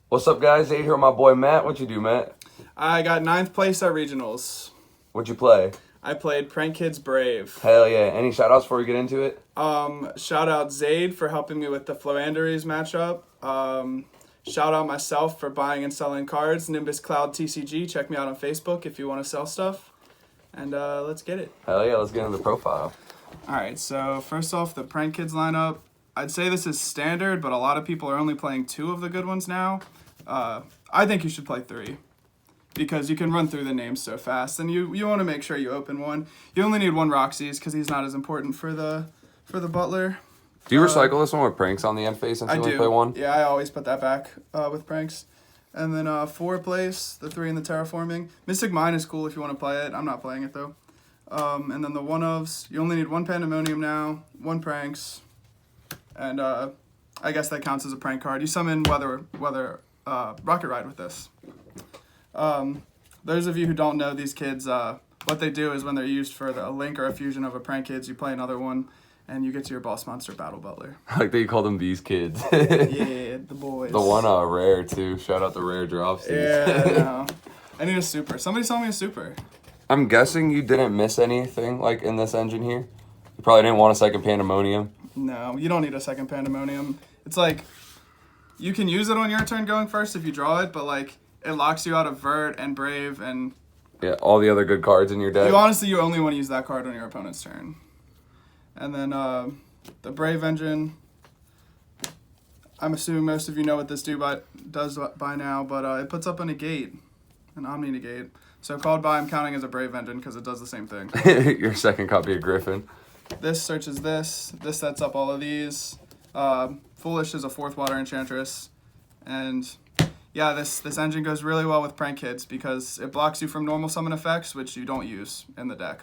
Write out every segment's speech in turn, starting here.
What's up, guys? Hey, here with my boy Matt. What'd you do, Matt? I got 9th place at regionals. What'd you play? I played Prank Kids Brave. Hell yeah. Any shout outs before we get into it? Shout out Zaid for helping me with the Floanderies matchup. Shout out myself for buying and selling cards. Nimbus Cloud TCG. Check me out on Facebook if you want to sell stuff. And let's get it. Hell yeah, let's get into the profile. Alright, so first off, the Prank Kids lineup. I'd say this is standard, but a lot of people are only playing 2 of the good ones now. I think you should play 3. Because you can run through the names so fast, and you want to make sure you open one. You only need 1 Roxy's because he's not as important for the Butler. Do you recycle this one with pranks on the end face since you only play 1? Yeah, I always put that back with pranks. And then 4 place, the 3 in the terraforming. Mystic Mine is cool if you want to play it. I'm not playing it though. And then the 1-ofs, you only need 1 Pandemonium now, 1 pranks, and I guess that counts as a prank card. You summon Weather Rocket Ride with this. Those of you who don't know these kids, what they do is when they're used for a link or a fusion of a prank kids, you play another one, and you get to your boss monster Battle Butler. I like that you call them these kids. Yeah, the boys. The one rare too. Shout out the rare drops. Yeah, I know. I need a super. Somebody sell me a super. I'm guessing you didn't miss anything like in this engine here. You probably didn't want a second Pandemonium. No, you don't need a second Pandemonium. It's like you can use it on your turn going first if you draw it, but like it locks you out of Vert and Brave and yeah, all the other good cards in your deck. You only want to use that card on your opponent's turn. And then the Brave engine. I'm assuming most of you know what this does by now, but it puts up a negate, an Omni negate. So called by, I'm counting as a Brave engine because it does the same thing. Your second copy of Griffin. This searches this. This sets up all of these. Foolish is a 4th water enchantress, and yeah, this engine goes really well with prank kids because it blocks you from normal summon effects, which you don't use in the deck.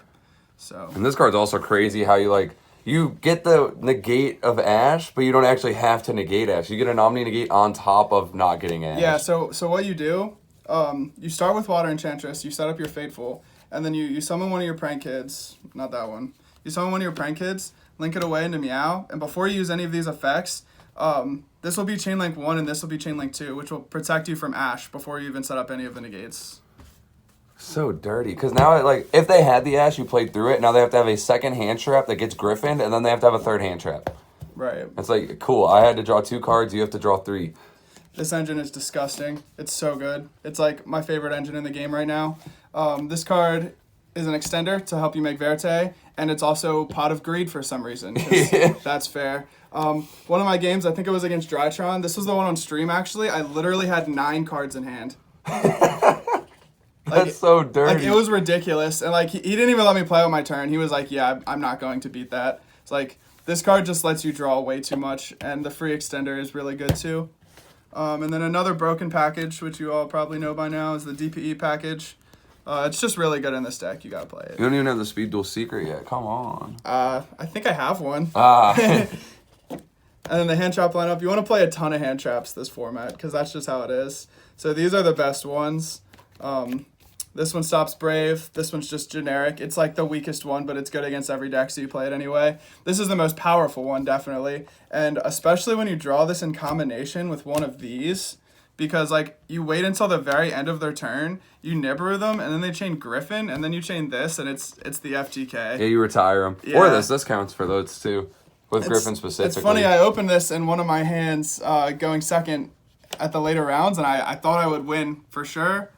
So. And this card's also crazy how you get the negate of Ash, but you don't actually have to negate Ash. You get an Omni negate on top of not getting Ash. Yeah. So what you do, you start with Water Enchantress. You set up your Fateful, and then you summon one of your prank kids. Not that one. You summon one of your prank kids, link it away into Meow, and before you use any of these effects, this will be Chain Link 1 and this will be Chain Link 2, which will protect you from Ash before you even set up any of the negates. So dirty. Because now, if they had the Ash, you played through it, now they have to have a second hand trap that gets Griffined, and then they have to have a third hand trap. Right. It's like, cool, I had to draw 2 cards, you have to draw 3. This engine is disgusting. It's so good. It's like my favorite engine in the game right now. This card is an extender to help you make Verte, and it's also Pot of Greed for some reason. That's fair. One of my games, I think it was against Drytron. This was the one on stream, actually. I literally had 9 cards in hand. That's so dirty. Like, it was ridiculous. And, like, he didn't even let me play on my turn. He was like, yeah, I'm not going to beat that. It's like, this card just lets you draw way too much, and the free extender is really good, too. And then another broken package, which you all probably know by now, is the DPE package. It's just really good in this deck. You gotta play it. You don't even have the Speed Duel Secret yet. Come on. I think I have one. And then the hand trap lineup. You want to play a ton of hand traps this format because that's just how it is. So these are the best ones. This one stops Brave. This one's just generic. It's like the weakest one, but it's good against every deck, so you play it anyway. This is the most powerful one, definitely. And especially when you draw this in combination with one of these, because like you wait until the very end of their turn, you Nibiru them, and then they chain Griffin, and then you chain this, and it's the FTK. Yeah, you retire them. Yeah. Or this counts for those too, with Griffin specifically. It's funny, I opened this in one of my hands going second at the later rounds, and I thought I would win for sure.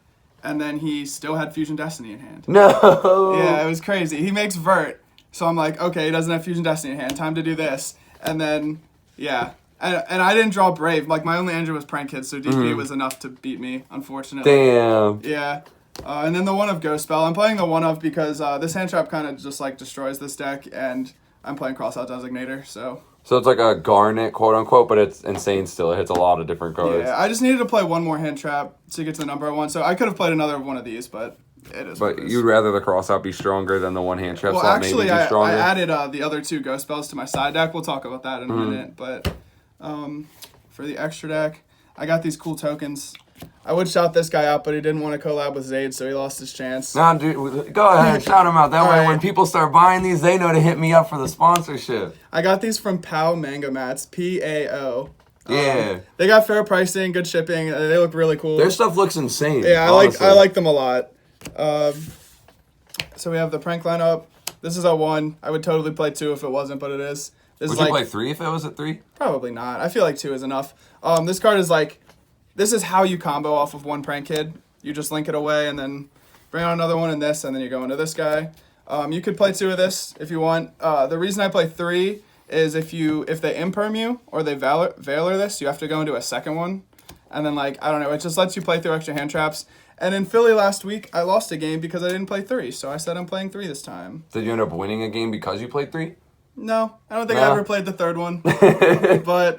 And then he still had Fusion Destiny in hand. No! Yeah, it was crazy. He makes Vert. So I'm like, okay, he doesn't have Fusion Destiny in hand. Time to do this. And then, yeah. And I didn't draw Brave. Like, my only engine was Prank Kids, so DP was enough to beat me, unfortunately. Damn. Yeah. And then the one of Ghost Spell. I'm playing the one of because this hand trap kind of just, like, destroys this deck. And I'm playing Crossout Designator, so... So it's like a Garnet, quote-unquote, but it's insane still. It hits a lot of different cards. Yeah, I just needed to play one more hand trap to get to the number 1. So I could have played another one of these, but it is But you'd rather the Crossout be stronger than the one hand trap well, slot actually, maybe be stronger? I added the other 2 Ghost Spells to my side deck. We'll talk about that in a minute. But for the extra deck, I got these cool tokens. I would shout this guy out, but he didn't want to collab with Zaid, so he lost his chance. Nah, dude, go ahead, shout him out. That way, when people start buying these, they know to hit me up for the sponsorship. I got these from Pao Manga Mats, P-A-O. Yeah. They got fair pricing, good shipping. They look really cool. Their stuff looks insane. Yeah, honestly. I like them a lot. So we have the prank lineup. This is a 1. I would totally play 2 if it wasn't, but it is. This Would is you play 3 if it was at 3? Probably not. I feel like 2 is enough. This card is this is how you combo off of one prank kid. You just link it away and then bring on another one in this, and then you go into this guy. You could play 2 of this if you want. The reason I play 3 is if they imperm you or they Valor this, you have to go into a second one. And then, I don't know, it just lets you play through extra hand traps. And in Philly last week, I lost a game because I didn't play 3, so I said I'm playing 3 this time. Did you end up winning a game because you played 3? No, I don't think I ever played the third one. But,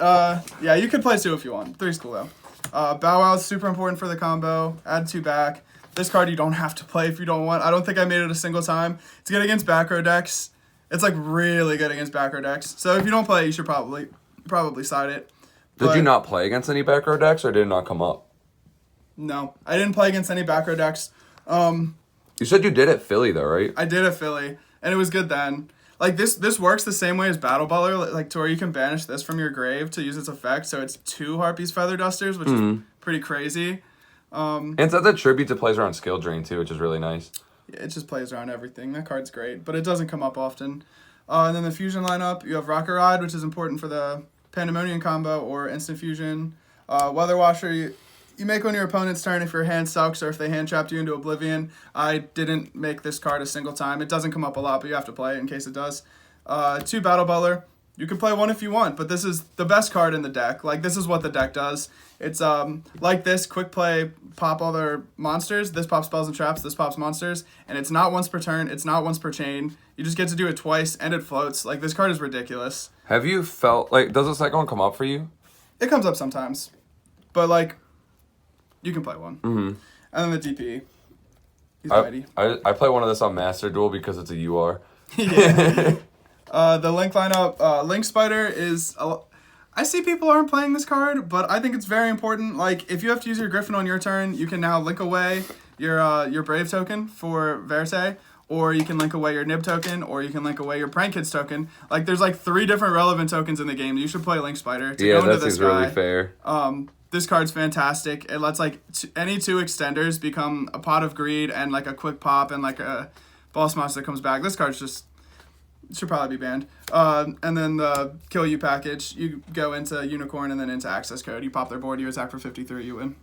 yeah, you could play 2 if you want. 3's cool, though. Bow Wow is super important for the combo. Add 2 back. This card you don't have to play if you don't want. I don't think I made it a single time. It's good against back row decks. It's, really good against back row decks. So if you don't play, you should probably side it. Did you not play against any back row decks, or did it not come up? No, I didn't play against any back row decks. You said you did at Philly, though, right? I did at Philly, and it was good then. This works the same way as Battle Butler, to where you can banish this from your grave to use its effect. So it's 2 Harpies Feather Dusters, which is pretty crazy. And it's a tribute to plays around Skill Drain, too, which is really nice. Yeah, it just plays around everything. That card's great, but it doesn't come up often. And then the Fusion lineup, you have Rocket Ride, which is important for the Pandemonium combo or Instant Fusion. Weather Washer, you make on your opponent's turn if your hand sucks or if they hand trapped you into Oblivion. I didn't make this card a single time. It doesn't come up a lot, but you have to play it in case it does. 2 Battle Butler. You can play 1 if you want, but this is the best card in the deck. This is what the deck does. It's like this, quick play, pop all their monsters. This pops spells and traps, this pops monsters. And it's not once per turn, it's not once per chain. You just get to do it twice, and it floats. This card is ridiculous. Have you felt, does the second one come up for you? It comes up sometimes. But, you can play 1. Mm-hmm. And then the DP. He's mighty. I play one of this on Master Duel because it's a UR. Yeah. The Link lineup, Link Spider is... I see people aren't playing this card, but I think it's very important. If you have to use your Griffin on your turn, you can now link away your Brave token for Verte, or you can link away your Nib token, or you can link away your Prank Kids token. There's 3 different relevant tokens in the game. You should play Link Spider to go into this guy. Really fair. This card's fantastic. It lets any 2 extenders become a Pot of Greed and a quick pop and a boss monster that comes back. This card's just... should probably be banned. And then the Kill You package, you go into Unicorn and then into Access Code. You pop their board, you attack for 53, you win.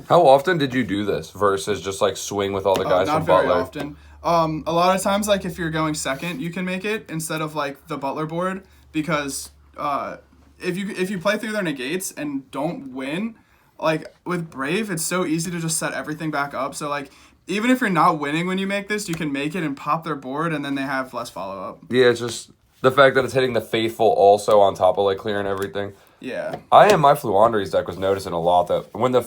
How often did you do this versus just swing with all the guys from Butler? Not very often. A lot of times, if you're going second, you can make it instead of the Butler board, because if you play through their negates and don't win, with Brave, it's so easy to just set everything back up. So even if you're not winning when you make this, you can make it and pop their board, and then they have less follow-up. Yeah, it's just the fact that it's hitting the Faithful also on top of clearing everything. Yeah. My Fluanderies deck was noticing a lot that when the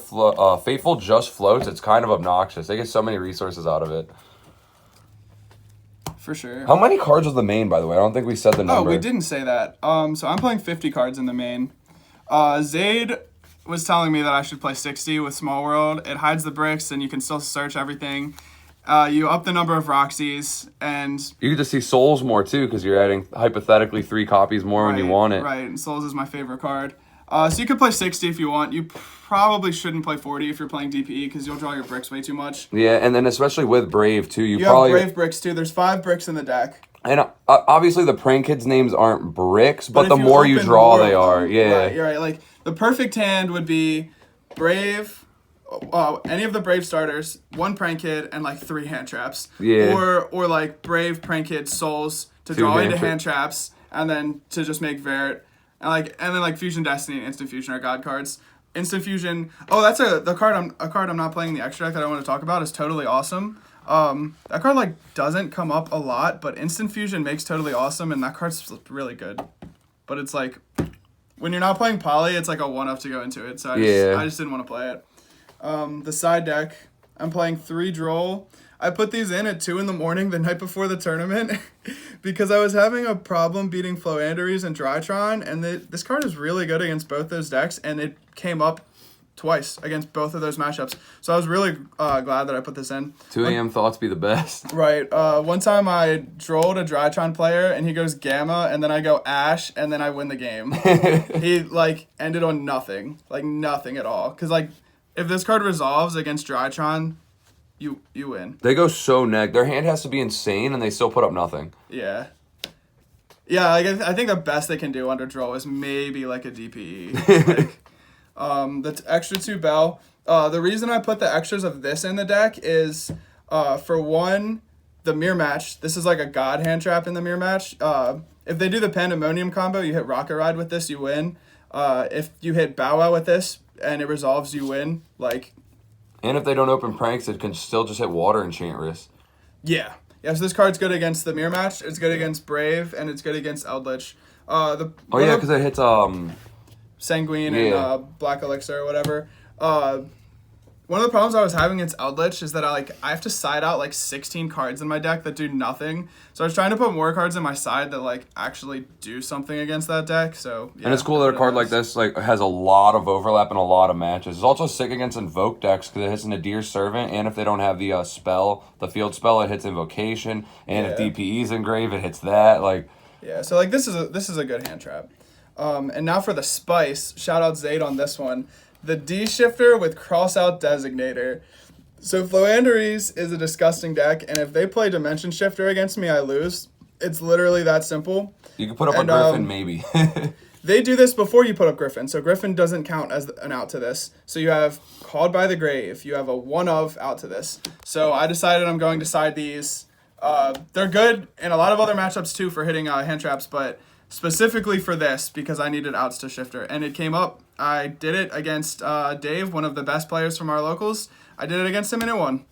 Faithful just floats, it's kind of obnoxious. They get so many resources out of it. For sure. How many cards was the main, by the way? I don't think we said the number. Oh, we didn't say that. So I'm playing 50 cards in the main. Zayd was telling me that I should play 60 with Small World. It hides the bricks, and you can still search everything. You up the number of Roxys, and... You get to see Souls more, too, because you're adding, hypothetically, 3 copies more when you want it. Right, and Souls is my favorite card. So you could play 60 if you want. You probably shouldn't play 40 if you're playing DPE, because you'll draw your bricks way too much. Yeah, and then especially with Brave, too, you probably... have Brave bricks, too. There's 5 bricks in the deck. And obviously the Prank Kids' names aren't bricks, but the more you draw, they are. Yeah. Right, you're right. The perfect hand would be Brave... any of the Brave starters, 1 Prank Kid, and 3 hand traps. Yeah. Or Brave, Prank Kid, Souls to draw into hand traps, and then to just make Vert. And then Fusion Destiny and Instant Fusion are god cards. Instant Fusion. Oh, that's a card I'm not playing in the extra deck that I want to talk about is Totally Awesome. That card doesn't come up a lot, but Instant Fusion makes Totally Awesome, and that card's really good. But it's when you're not playing Poly, it's a 1-up to go into it. So I just didn't want to play it. The side deck, I'm playing 3 Droll. I put these in at 2 in the morning the night before the tournament because I was having a problem beating Floanderies and Drytron, and this card is really good against both those decks, and it came up twice against both of those matchups. So I was really glad that I put this in. 2 a.m. thoughts be the best. Right. One time I drolled a Drytron player, and he goes Gamma, and then I go Ash, and then I win the game. He, ended on nothing. Nothing at all. Because, if this card resolves against Drytron, you win. They go so neg. Their hand has to be insane, and they still put up nothing. Yeah. Yeah, I think the best they can do under draw is maybe, a DPE. The extra 2 Bell. The reason I put the extras of this in the deck is, for one, the mirror match. This is a god hand trap in the mirror match. If they do the Pandemonium combo, you hit Rocket Ride with this, you win. If you hit Bow Wow with this and it resolves, you win. And if they don't open pranks, it can still just hit Water Enchantress. Yeah. Yeah, so this card's good against the mirror match. It's good against Brave, and it's good against Eldritch. Because it hits Sanguine and Black Elixir or whatever. One of the problems I was having against Eldritch is that I have to side out 16 cards in my deck that do nothing. So I was trying to put more cards in my side that actually do something against that deck. So yeah, and it's cool that a card like this has a lot of overlap in a lot of matches. It's also sick against Invoke decks because it hits Nadir's Servant, and if they don't have the the field spell, it hits Invocation, and if DPE's engrave, it hits that. Yeah, so this is a good hand trap. And now for the spice. Shout out Zayd on this one. The D shifter with crossout designator. So Floanderies is a disgusting deck, and if they play Dimension Shifter against me, I lose. It's literally that simple. You can put up a Griffin, maybe. They do this before you put up Griffin, so Griffin doesn't count as an out to this. So you have Called by the Grave. You have a 1-of out to this. So I decided I'm going to side these. They're good in a lot of other matchups too for hitting hand traps, but specifically for this because I needed outs to Shifter. And it came up. I did it against Dave, one of the best players from our locals. I did it against him and it won.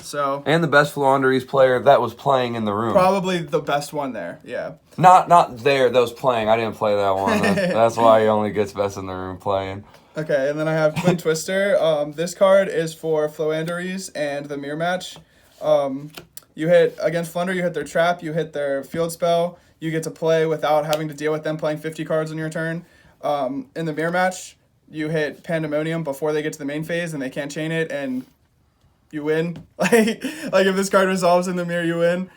So and the best Floanderies player that was playing in the room. Probably the best one there, yeah. Not there, that was playing. I didn't play that one. That's why he only gets best in the room playing. Okay, and then I have Twin Twister. This card is for Floanderies and the mirror match. You hit against Flunder, you hit their trap, you hit their field spell. You get to play without having to deal with them playing 50 cards on your turn. In the mirror match, you hit Pandemonium before they get to the main phase, and they can't chain it, and you win. If this card resolves in the mirror, you win.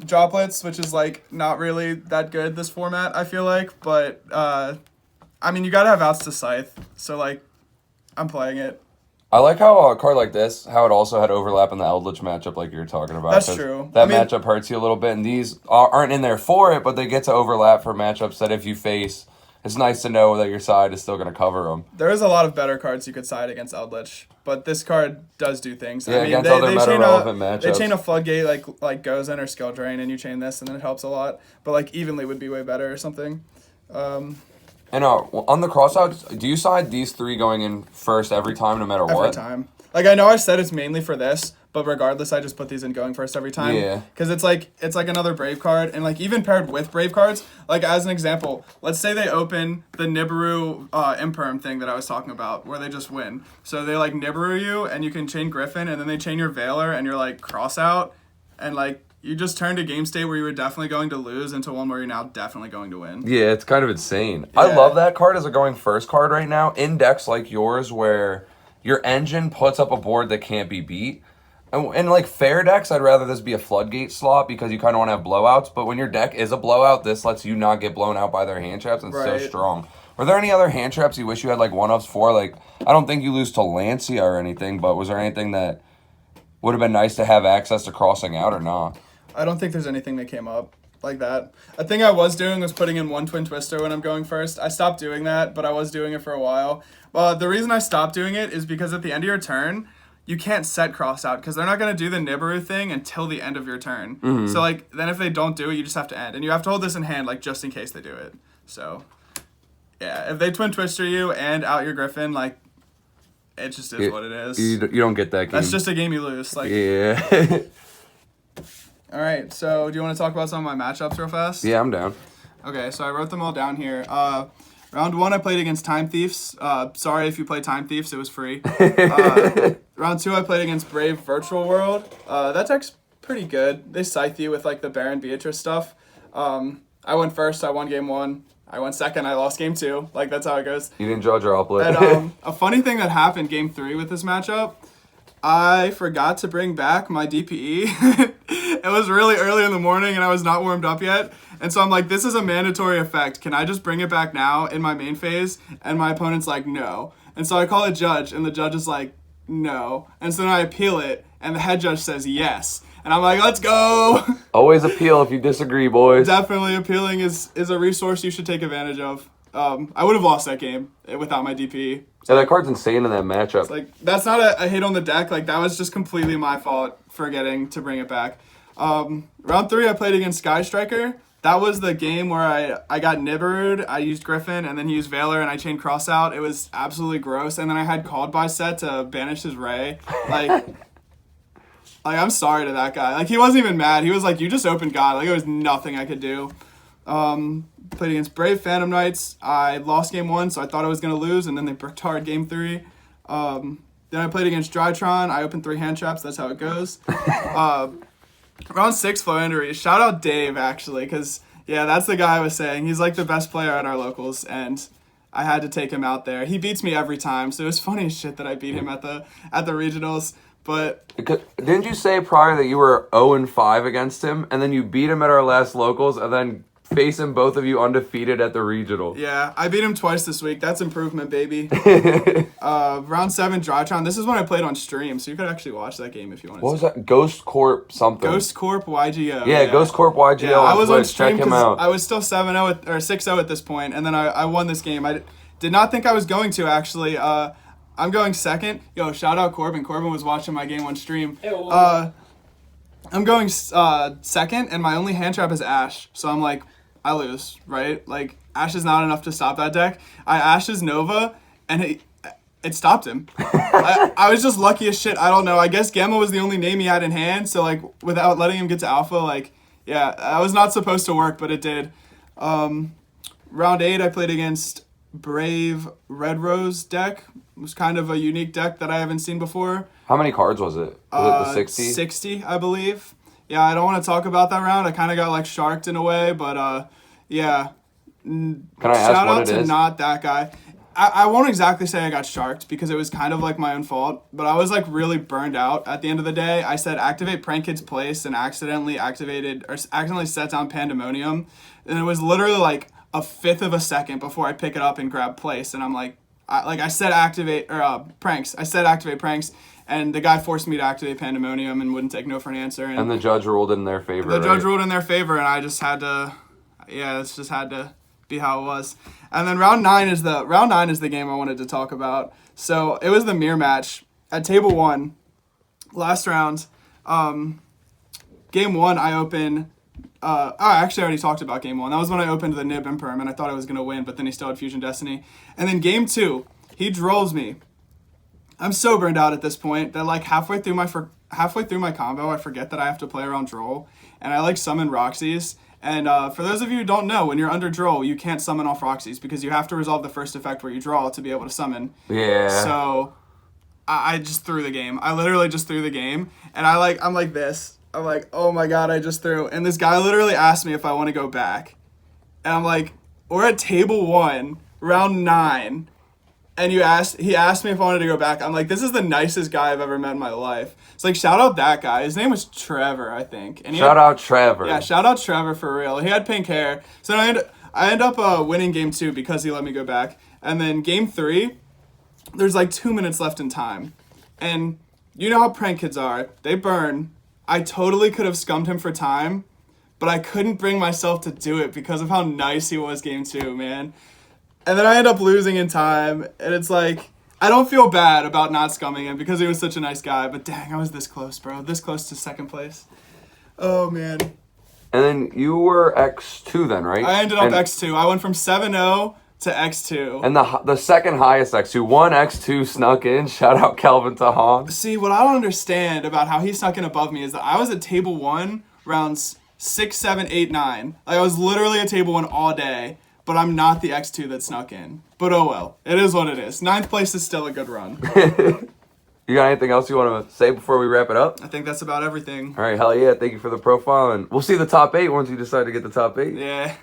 Droplets, which is not really that good this format, I feel like, but you gotta have outs to Scythe, so I'm playing it. I like how a card like this, how it also had overlap in the Eldritch matchup like you were talking about. That's true. That matchup hurts you a little bit, and these aren't in there for it, but they get to overlap for matchups that if you face, it's nice to know that your side is still going to cover them. There is a lot of better cards you could side against Eldritch, but this card does do things. Yeah, against other meta-relevant matchups. They chain a Floodgate like Gozen or Skill Drain, and you chain this, and then it helps a lot. But evenly would be way better or something. And on the crossouts, do you side these 3 going in first every time, no matter what? Every time. I know I said it's mainly for this, but regardless, I just put these in going first every time. Yeah. Because it's another Brave card, and even paired with Brave cards, as an example, let's say they open the Nibiru Imperm thing that I was talking about, where they just win. So they Nibiru you, and you can chain Griffin, and then they chain your Veiler, and you're cross out, and you just turned a game state where you were definitely going to lose into one where you're now definitely going to win. Yeah, it's kind of insane. Yeah. I love that card as a going first card right now in decks like yours where your engine puts up a board that can't be beat. And fair decks, I'd rather this be a Floodgate slot because you kind of want to have blowouts. But when your deck is a blowout, this lets you not get blown out by their hand traps, and it's so strong. Were there any other hand traps you wish you had 1-ups for? I don't think you lose to Lancia or anything, but was there anything that would have been nice to have access to crossing out or not? I don't think there's anything that came up like that. A thing I was doing was putting in 1 Twin Twister when I'm going first. I stopped doing that, but I was doing it for a while. The reason I stopped doing it is because at the end of your turn, you can't set cross out because they're not going to do the Nibiru thing until the end of your turn. Mm-hmm. So then if they don't do it, you just have to end. And you have to hold this in hand just in case they do it. So yeah, if they Twin Twister you and out your Griffin, it just is what it is. You don't get that game. That's just a game you lose. Yeah. All right, so do you want to talk about some of my matchups real fast? Yeah, I'm down. Okay, so I wrote them all down here. Round 1, I played against Time Thieves. Sorry if you play Time Thieves, it was free. Round 2, I played against Brave Virtual World. That deck's pretty good. They scythe you with the Baron Beatrice stuff. I went first. I won game 1. I went second. I lost game 2. Like, that's how it goes. You didn't draw droplet. And a funny thing that happened game 3 with this matchup, I forgot to bring back my DPE. It was really early in the morning and I was not warmed up yet. And so I'm like, this is a mandatory effect. Can I just bring it back now in my main phase? And my opponent's like, no. And so I call a judge and the judge is like, no. And so then I appeal it and the head judge says yes. And I'm like, let's go. Always appeal if you disagree, boys. Definitely appealing is a resource you should take advantage of. I would have lost that game without my DP. Yeah, that card's insane in that matchup. It's like, that's not a hit on the deck. Like, that was just completely my fault forgetting to bring it back. Round 3, I played against Sky Striker. That was the game where I got Nibbered, I used Griffin, and then he used Valor, and I chained Cross out. It was absolutely gross. And then I had Called By set to banish his Ray. Like, I'm sorry to that guy. Like, he wasn't even mad. He was like, you just opened God. Like, there was nothing I could do. Played against Brave Phantom Knights. I lost game 1, so I thought I was going to lose, and then they bricked hard game 3. Then I played against Drytron. I opened 3 hand traps. That's how it goes. Round 6, Floandery. Shout out Dave, actually, because, yeah, that's the guy I was saying. He's, like, the best player at our locals, and I had to take him out there. He beats me every time, so it was funny as shit that I beat him at the regionals. But didn't you say prior that you were 0-5 against him, and then you beat him at our last locals, and then facing both of you undefeated at the regional? Yeah, I beat him twice this week. That's improvement, baby. Round 7, Drytron. This is when I played on stream, so you could actually watch that game if you wanted to. What was that? Ghost Corp something. Ghost Corp YGO. Yeah, Ghost Corp YGO. Yeah, I was on Twitch. stream Check him out. because I was still 7-0 or 6-0 at this point, and then I won this game. I did not think I was going to, actually. I'm going second. Yo, shout out Corbin. Corbin was watching my game on stream. I'm going second, and my only hand trap is Ash. So I'm like, I lose, right? Like, Ash is not enough to stop that deck. I Ash's Nova, and it stopped him. I was just lucky as shit. I don't know. I guess Gamma was the only name he had in hand, so, like, without letting him get to Alpha, like, yeah, that was not supposed to work, but it did. Round 8, I played against Brave Red Rose deck. It was kind of a unique deck that I haven't seen before. How many cards was it? Was it the 60? 60, I believe. Yeah, I don't want to talk about that round. I kind of got, like, sharked in a way, but, yeah. Can I ask Shout what out it to is? not that guy. I won't exactly say I got sharked because it was kind of, like, my own fault, but I was, like, really burned out at the end of the day. I said activate Prank Kid's Place and accidentally set down Pandemonium, and it was literally, like, a fifth of a second before I pick it up and grab Place, and I'm like, I said activate Pranks. I said activate Pranks, and the guy forced me to activate Pandemonium and wouldn't take no for an answer. And the judge ruled in their favor. The judge ruled in their favor, and I just had to, it's just had to be how it was. And then round 9 is the game I wanted to talk about. So it was the mirror match at table 1, last round. Game 1, I open. I actually already talked about game 1. That was when I opened the Nib Imperm, and I thought I was gonna win, but then he still had Fusion Destiny. And then game 2, he drolls me. I'm so burned out at this point that, like, halfway through my combo, I forget that I have to play around Droll, and I, like, summon Roxy's. And for those of you who don't know, when you're under Droll, you can't summon off Roxy's because you have to resolve the first effect where you draw to be able to summon. Yeah. So I just threw the game. I literally just threw the game, and I'm like this. I'm like, oh my god, I just threw. And this guy literally asked me if I want to go back. And I'm like, we're at table 1, round 9. And he asked me if I wanted to go back. I'm like, this is the nicest guy I've ever met in my life. It's like, shout out that guy. His name was Trevor, I think. And Shout out Trevor. Yeah, shout out Trevor for real. He had pink hair. So I end up winning game 2 because he let me go back. And then game 3, there's like 2 minutes left in time. And you know how prank kids are. They burn. I totally could have scummed him for time, but I couldn't bring myself to do it because of how nice he was game 2, man. And then I end up losing in time, and it's like, I don't feel bad about not scumming him because he was such a nice guy, but dang, I was this close, bro. This close to second place. Oh, man. And then you were X2 then, right? I ended up X2. I went from 7-0 to X2. And the second highest X2, one X2 snuck in. Shout out Calvin Tahan. See, what I don't understand about how he snuck in above me is that I was at table 1, rounds 6, 7, 8, 9. Like, I was literally at table 1 all day, but I'm not the X2 that snuck in. But oh well, it is what it is. 9th place is still a good run. You got anything else you want to say before we wrap it up? I think that's about everything. All right, hell yeah. Thank you for the profile, and we'll see the top 8 once you decide to get the top 8. Yeah.